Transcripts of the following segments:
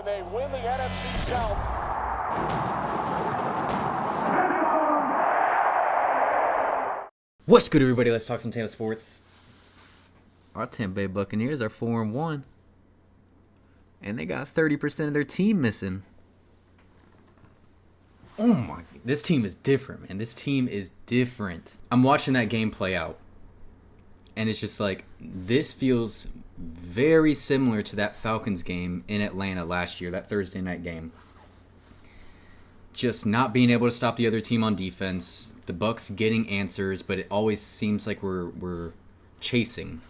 and they win the NFC South. What's good, everybody? Let's talk some Tampa sports. Our Tampa Bay Buccaneers are 4-1, and they got 30% of their team missing. Oh my! This team is different, man. This team is different. I'm watching that game play out, and it's just like this feels very similar to that Falcons game in Atlanta last year, that Thursday night game. Just not being able to stop the other team on defense. The Bucs getting answers, but it always seems like we're chasing.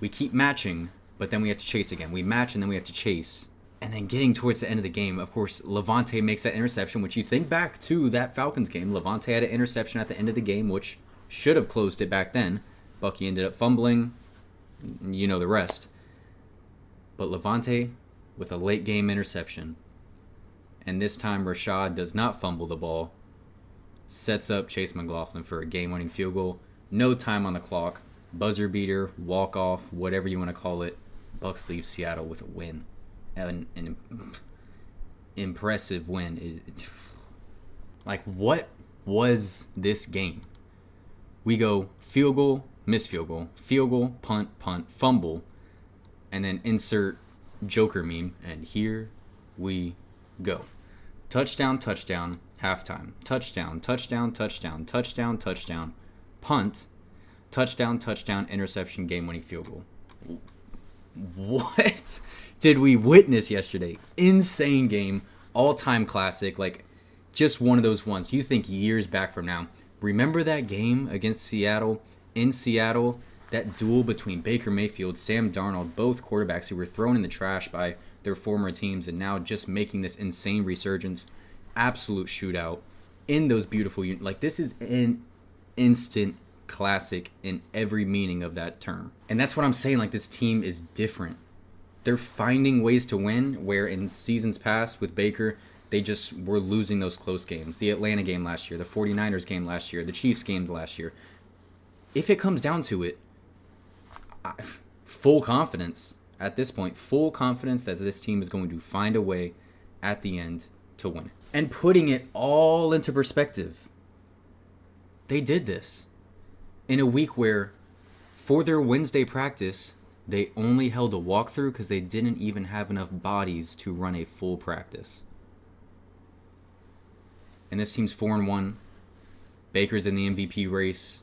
We keep matching, but then we have to chase again. We match and then we have to chase. And then getting towards the end of the game, of course, Levante makes that interception, which you think back to that Falcons game. Levante had an interception at the end of the game, which should have closed it back then. Bucky ended up fumbling. You know the rest. But Levante with a late game interception. And this time Rashad does not fumble the ball. Sets up Chase McLaughlin for a game-winning field goal. No time on the clock. Buzzer beater, walk-off, whatever you want to call it. Bucs leave Seattle with a win. An impressive win. Like, what was this game? We go field goal, miss field goal, punt, fumble, and then insert Joker meme, and here we go. Touchdown, halftime. Touchdown, punt, touchdown, interception, game-winning field goal. What did we witness yesterday? Insane game, all-time classic, like just one of those ones. You think years back from now. Remember that game against Seattle, in Seattle, that duel between Baker Mayfield, Sam Darnold, both quarterbacks who were thrown in the trash by their former teams and now just making this insane resurgence, absolute shootout in those beautiful, like this is an instant classic in every meaning of that term. And that's what I'm saying, like this team is different. They're finding ways to win where in seasons past with Baker, they just were losing those close games. The Atlanta game last year, the 49ers game last year, the Chiefs game last year. If it comes down to it, full confidence at this point, full confidence that this team is going to find a way at the end to win. And putting it all into perspective, they did this in a week where for their Wednesday practice, they only held a walkthrough because they didn't even have enough bodies to run a full practice. And this team's 4-1. Baker's in the MVP race,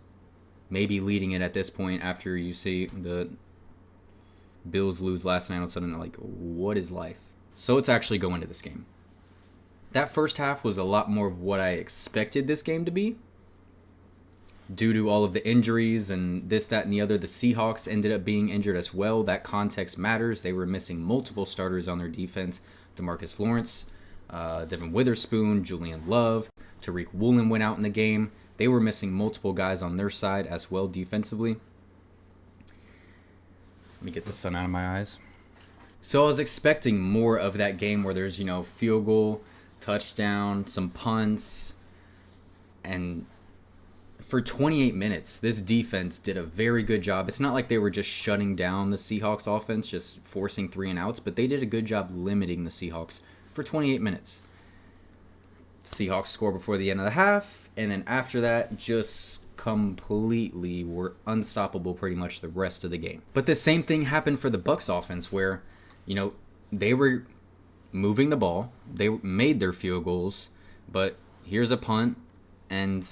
maybe leading it at this point after you see the Bills lose last night. All of a sudden, like, what is life? So let's actually go into this game. That first half was a lot more of what I expected this game to be. Due to all of the injuries and this, that, and the other, the Seahawks ended up being injured as well. That context matters. They were missing multiple starters on their defense. DeMarcus Lawrence, Devin Witherspoon, Julian Love, Tariq Woolen went out in the game. They were missing multiple guys on their side as well defensively. Let me get the sun out of my eyes. So I was expecting more of that game where there's, field goal, touchdown, some punts, and for 28 minutes, this defense did a very good job. It's not like they were just shutting down the Seahawks offense, just forcing 3 and outs, but they did a good job limiting the Seahawks for 28 minutes. Seahawks score before the end of the half, and then after that, just completely were unstoppable pretty much the rest of the game. But the same thing happened for the Bucs offense where, they were moving the ball, they made their field goals, but here's a punt, and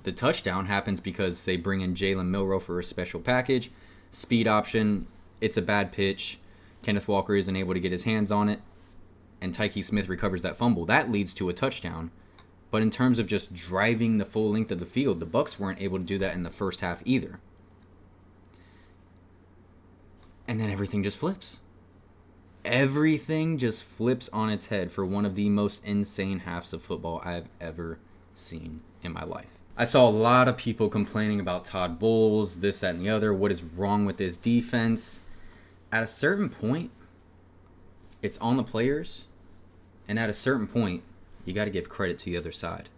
the touchdown happens because they bring in Jalen Milroe for a special package. Speed option, it's a bad pitch. Kenneth Walker isn't able to get his hands on it, and Tyke Smith recovers that fumble. That leads to a touchdown. But in terms of just driving the full length of the field, the Bucs weren't able to do that in the first half either. And then everything just flips. Everything just flips on its head for one of the most insane halves of football I've ever seen in my life. I saw a lot of people complaining about Todd Bowles, this, that, and the other. What is wrong with this defense? At a certain point, it's on the players. And at a certain point, you got to give credit to the other side.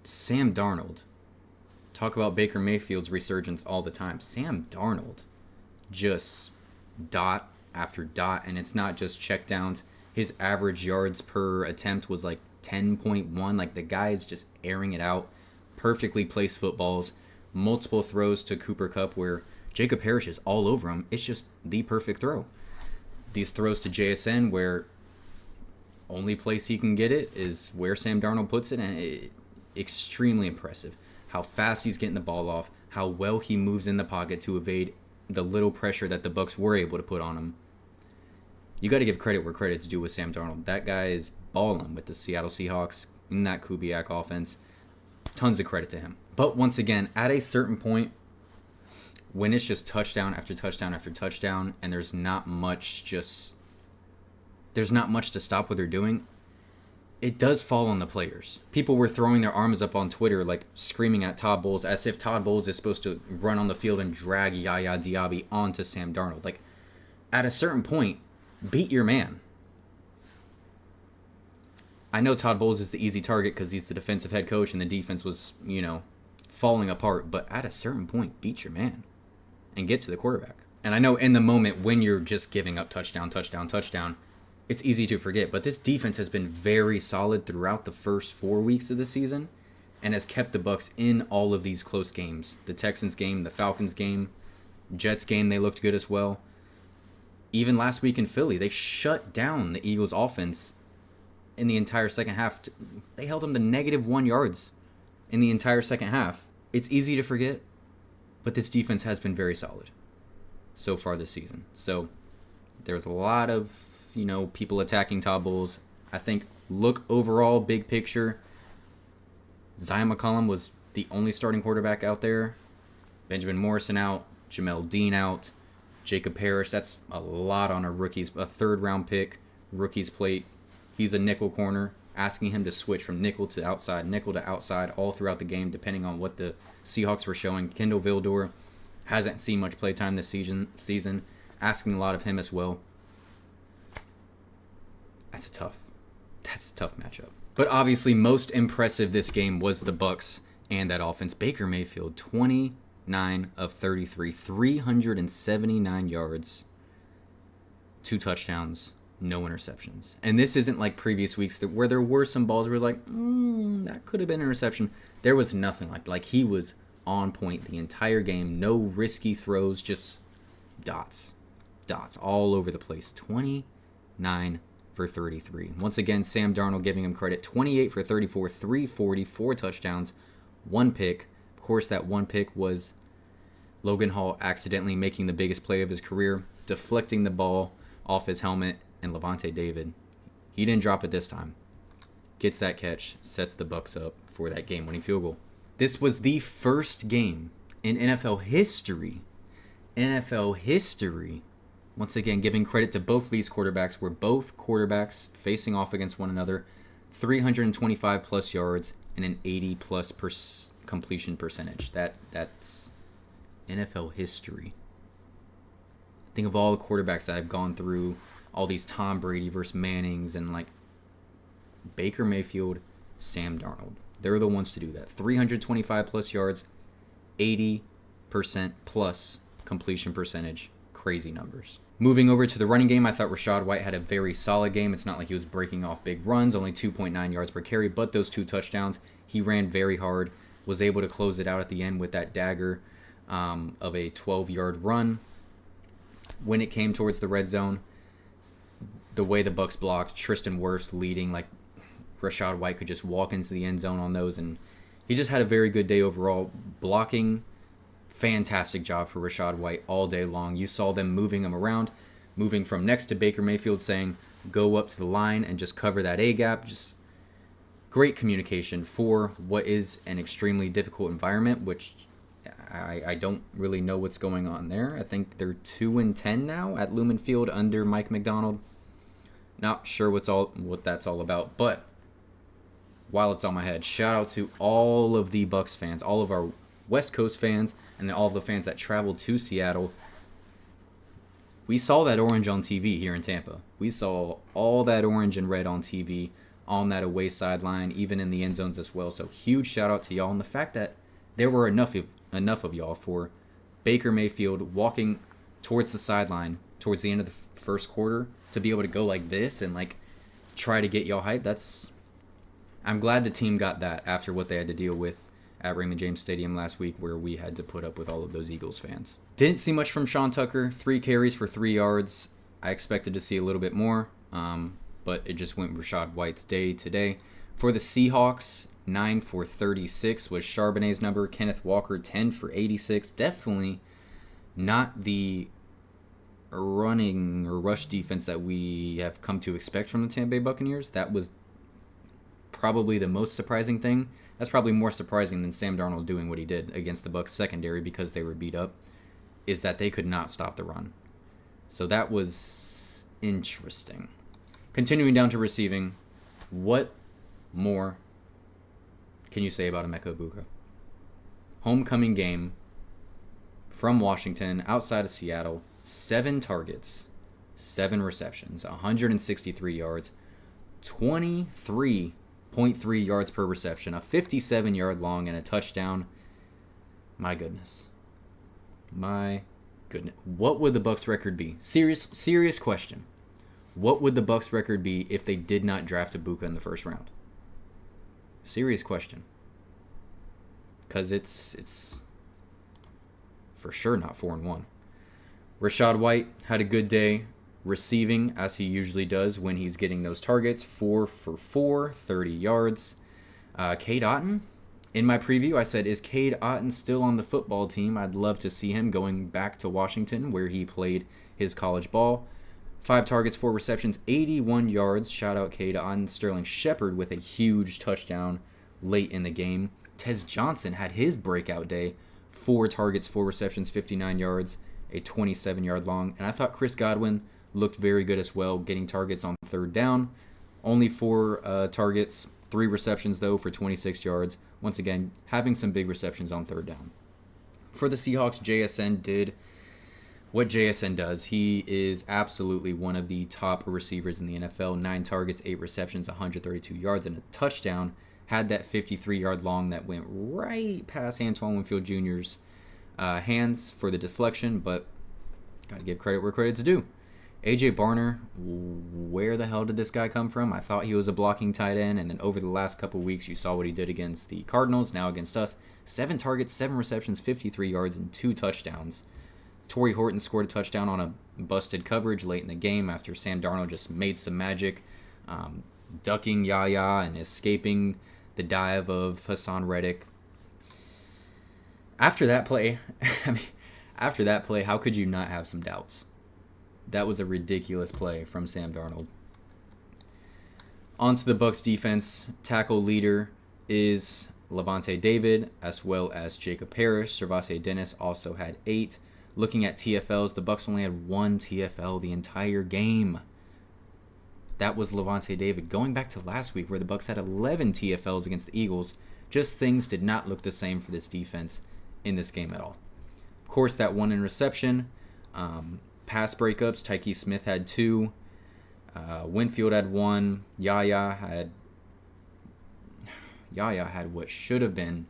Sam Darnold. Talk about Baker Mayfield's resurgence all the time. Sam Darnold just after dot, and it's not just checkdowns. His average yards per attempt was like 10.1. Like, the guy is just airing it out. Perfectly placed footballs. Multiple throws to Cooper Kupp where Jacob Parrish is all over him. It's just the perfect throw. These throws to JSN where only place he can get it is where Sam Darnold puts it, and extremely impressive. How fast he's getting the ball off, how well he moves in the pocket to evade the little pressure that the Bucs were able to put on him. You got to give credit where credit's due with Sam Darnold. That guy is balling with the Seattle Seahawks in that Kubiak offense. Tons of credit to him. But once again, at a certain point, when it's just touchdown after touchdown after touchdown, and there's not much to stop what they're doing, it does fall on the players. People were throwing their arms up on Twitter, like screaming at Todd Bowles, as if Todd Bowles is supposed to run on the field and drag Yaya Diaby onto Sam Darnold. Like, at a certain point, beat your man. I know Todd Bowles is the easy target because he's the defensive head coach and the defense was, falling apart. But at a certain point, beat your man and get to the quarterback. And I know in the moment when you're just giving up touchdown, it's easy to forget. But this defense has been very solid throughout the first 4 weeks of the season and has kept the Bucs in all of these close games. The Texans game, the Falcons game, Jets game, they looked good as well. Even last week in Philly, they shut down the Eagles' offense in the entire second half. They held them to -1 yards in the entire second half. It's easy to forget, but this defense has been very solid so far this season. So there's a lot of, people attacking Todd Bowles. I think, look overall, big picture, Zion McCollum was the only starting quarterback out there. Benjamin Morrison out, Jamel Dean out, Jacob Parrish, that's a lot on a third-round pick, rookie's plate. He's a nickel corner, asking him to switch from nickel to outside all throughout the game, depending on what the Seahawks were showing. Kendall Vildor hasn't seen much play time this season, asking a lot of him as well. That's a tough matchup. But obviously, most impressive this game was the Bucs and that offense. Baker Mayfield, 29 of 33, 379 yards, 2 touchdowns, no interceptions. And this isn't like previous weeks where there were some balls where it was like, that could have been an interception. There was nothing like he was on point the entire game. No risky throws, just dots all over the place. 29 for 33. Once again, Sam Darnold giving him credit. 28 for 34, 340, 4 touchdowns, 1 pick. Of course, that 1 pick was Logan Hall accidentally making the biggest play of his career, deflecting the ball off his helmet, and Levante David, he didn't drop it this time. Gets that catch, sets the Bucs up for that game-winning field goal. This was the first game in NFL history, once again giving credit to both these quarterbacks, where both quarterbacks facing off against one another, 325 plus yards and an 80 plus completion percentage. That's NFL history. Think of all the quarterbacks that have gone through all these Tom Brady versus Mannings, and like Baker Mayfield, Sam Darnold. They're the ones to do that. 325 plus yards, 80% plus completion percentage. Crazy numbers. Moving over to the running game, I thought Rachaad White had a very solid game. It's not like he was breaking off big runs, only 2.9 yards per carry, but those 2 touchdowns, he ran very hard, was able to close it out at the end with that dagger of a 12-yard run. When it came towards the red zone, the way the Bucs blocked, Tristan Wirfs leading, like Rachaad White could just walk into the end zone on those, and he just had a very good day overall. Blocking, fantastic job for Rachaad White all day long. You saw them moving him around, moving from next to Baker Mayfield, saying, go up to the line and just cover that A-gap. Just great communication for what is an extremely difficult environment, which I don't really know what's going on there. I think they're 2-10 now at Lumen Field under Mike McDonald. Not sure what that's all about, but while it's on my head, shout out to all of the Bucs fans, all of our West Coast fans, and all of the fans that traveled to Seattle. We saw that orange on TV here in Tampa. We saw all that orange and red on TV on that away sideline, even in the end zones as well. So huge shout out to y'all, and the fact that there were enough of y'all for Baker Mayfield walking towards the sideline towards the end of the first quarter to be able to go like this and like try to get y'all hyped. I'm glad the team got that after what they had to deal with at Raymond James Stadium last week, where we had to put up with all of those Eagles fans. Didn't see much from Sean Tucker. 3 carries for 3 yards. I expected to see a little bit more, but it just went Rachaad White's day today. For the Seahawks, 9 for 36 was Charbonnet's number. Kenneth Walker, 10 for 86. Definitely not the running or rush defense that we have come to expect from the Tampa Bay Buccaneers. That was probably the most surprising thing. That's probably more surprising than Sam Darnold doing what he did against the Bucs secondary because they were beat up, is that they could not stop the run. So that was interesting. Continuing down to receiving, what more can you say about Emeka Egbuka? Homecoming game from Washington, outside of Seattle, 7 targets, 7 receptions, 163 yards, 23.3 yards per reception, a 57-yard long, and a touchdown. My goodness. What would the Bucs record be? Serious question. What would the Bucs record be if they did not draft Egbuka in the first round? Serious question. Because it's for sure not 4-1. Rachaad White had a good day receiving, as he usually does when he's getting those targets. 4 for 4, 30 yards. Cade Otton, in my preview, I said, is Cade Otton still on the football team? I'd love to see him going back to Washington, where he played his college ball. 5 targets, 4 receptions, 81 yards. Shout out Cade Otton. Sterling Shepard with a huge touchdown late in the game. Tez Johnson had his breakout day. 4 targets, 4 receptions, 59 yards, a 27-yard long. And I thought Chris Godwin looked very good as well, getting targets on 3rd down. Only 4 targets, 3 receptions, though, for 26 yards. Once again, having some big receptions on 3rd down. For the Seahawks, JSN did what JSN does. He is absolutely one of the top receivers in the NFL. 9 targets, 8 receptions, 132 yards, and a touchdown. Had that 53-yard long that went right past Antoine Winfield Jr.'s hands for the deflection, but got to give credit where credit's due. A.J. Barner, where the hell did this guy come from? I thought he was a blocking tight end, and then over the last couple weeks, you saw what he did against the Cardinals, now against us. 7 targets, 7 receptions, 53 yards, and 2 touchdowns. Torrey Horton scored a touchdown on a busted coverage late in the game after Sam Darnold just made some magic, ducking Yaya and escaping the dive of Hassan Reddick. After that play, how could you not have some doubts? That was a ridiculous play from Sam Darnold. On to the Bucs defense. Tackle leader is Levante David, as well as Jacob Parrish. Servase Dennis also had 8. Looking at TFLs, the Bucs only had 1 TFL the entire game. That was Levante David. Going back to last week, where the Bucs had 11 TFLs against the Eagles, just things did not look the same for this defense in this game at all. Of course, that 1 interception. Pass breakups, Tyke Smith had 2. Winfield had 1. Yaya had what should have been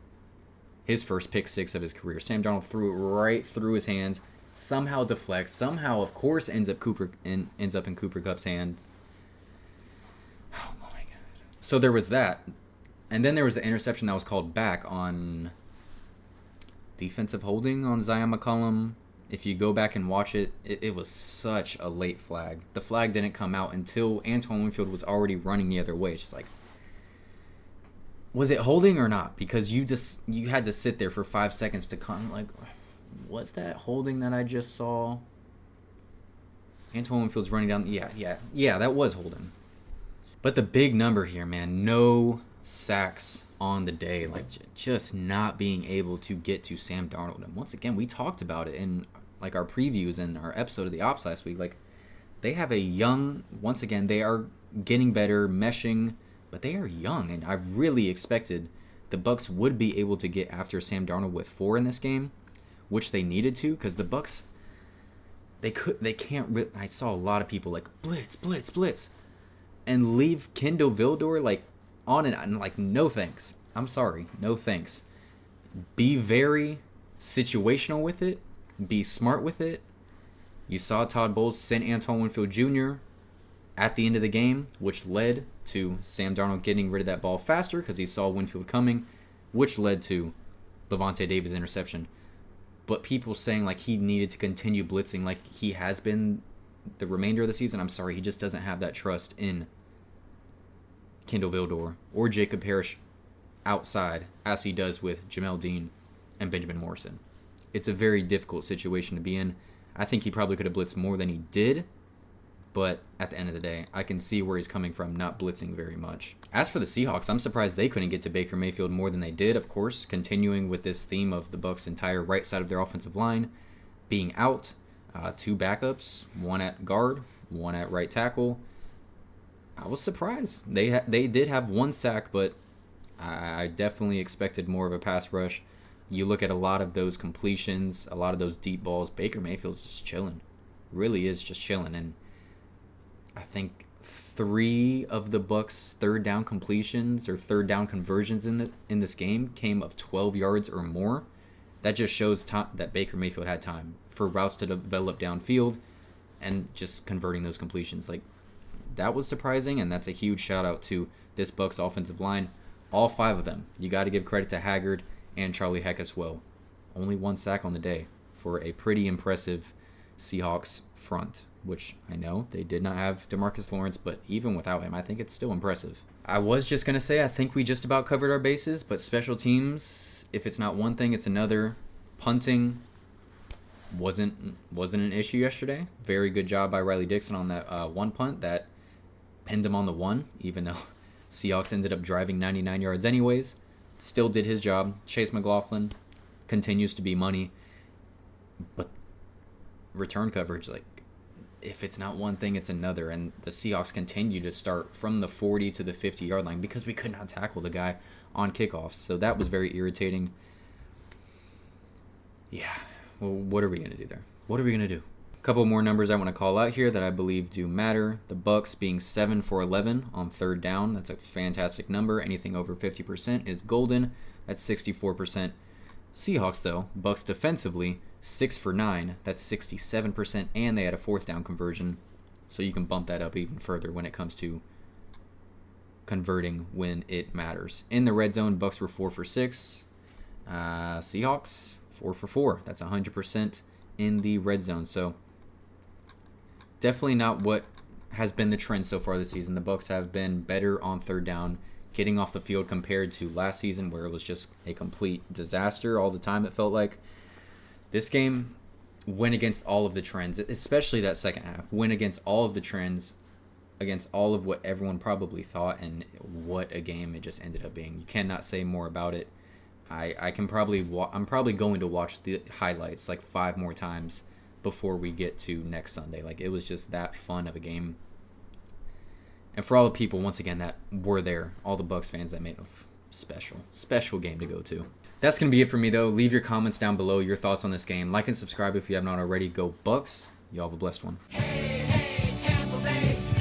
his first pick 6 of his career. Sam Darnold threw it right through his hands. Somehow deflects. Somehow, of course, ends up in Cooper Kupp's hands. Oh my god. So there was that. And then there was the interception that was called back on defensive holding on Zion McCollum. If you go back and watch it, it was such a late flag. The flag didn't come out until Antoine Winfield was already running the other way. It's just like, was it holding or not? Because you had to sit there for 5 seconds to kind of like, was that holding that I just saw? Antoine Winfield's running down. Yeah, that was holding. But the big number here, man, no sacks on the day. Like, just not being able to get to Sam Darnold. And once again, we talked about it in like our previews and our episode of the Ops last week. Like, they have a young, once again, they are getting better, meshing, but they are young. And I really expected the Bucs would be able to get after Sam Darnold with 4 in this game, which they needed to, because the Bucs, they can't. I saw a lot of people like blitz, and leave Kendall Vildor like on and like, no thanks. I'm sorry, no thanks. Be very situational with it. Be smart with it. You saw Todd Bowles send Antoine Winfield Jr. at the end of the game, which led to Sam Darnold getting rid of that ball faster because he saw Winfield coming, which led to Levante David's interception. But people saying like he needed to continue blitzing like he has been the remainder of the season, I'm sorry, he just doesn't have that trust in Kendall Vildor or Jacob Parrish outside as he does with Jamel Dean and Benjamin Morrison. It's a very difficult situation to be in. I think he probably could have blitzed more than he did, but at the end of the day, I can see where he's coming from, not blitzing very much. As for the Seahawks, I'm surprised they couldn't get to Baker Mayfield more than they did, of course, continuing with this theme of the Bucs' entire right side of their offensive line being out. 2 backups, 1 at guard, 1 at right tackle. I was surprised. They did have 1 sack, but I definitely expected more of a pass rush. You look at a lot of those completions, a lot of those deep balls, Baker Mayfield's just chilling. Really is just chilling. And I think 3 of the Bucs' third down completions or third down conversions in this game came of 12 yards or more. That just shows that Baker Mayfield had time for routes to develop downfield and just converting those completions. Like, that was surprising, and that's a huge shout out to this Bucs offensive line. All 5 of them. You got to give credit to Haggard and Charlie Heck as well. Only 1 sack on the day for a pretty impressive Seahawks front, which I know they did not have DeMarcus Lawrence, but even without him, I think it's still impressive. I was just going to say I think we just about covered our bases, but special teams, if it's not one thing, it's another. Punting wasn't an issue yesterday. Very good job by Riley Dixon on that 1 punt that pinned him on the 1, even though Seahawks ended up driving 99 yards anyways. Still did his job. Chase McLaughlin continues to be money. But return coverage, like, if it's not one thing, it's another. And the Seahawks continue to start from the 40 to the 50-yard line because we could not tackle the guy on kickoffs. So that was very irritating. Yeah, well, what are we going to do there? What are we going to do? A couple more numbers I want to call out here that I believe do matter. The Bucs being 7 for 11 on third down. That's a fantastic number. Anything over 50% is golden. That's 64%. Seahawks, though, Bucs defensively, 6 for 9. That's 67%, and they had a 4th down conversion. So you can bump that up even further when it comes to converting when it matters. In the red zone, Bucs were 4 for 6. Seahawks, 4 for 4. That's 100% in the red zone. So definitely not what has been the trend so far this season. The Bucs have been better on third down, getting off the field compared to last season where it was just a complete disaster all the time, it felt like. This game went against all of the trends, especially that second half. Went against all of the trends, against all of what everyone probably thought, and what a game it just ended up being. You cannot say more about it. I'm probably going to watch the highlights like 5 more times before we get to next Sunday. Like, it was just that fun of a game. And for all the people, once again, that were there, all the Bucs fans that made a special game to go to. That's going to be it for me, though. Leave your comments down below, your thoughts on this game. Like and subscribe if you have not already. Go Bucs. You all have a blessed one. Hey, hey, Tampa Bay.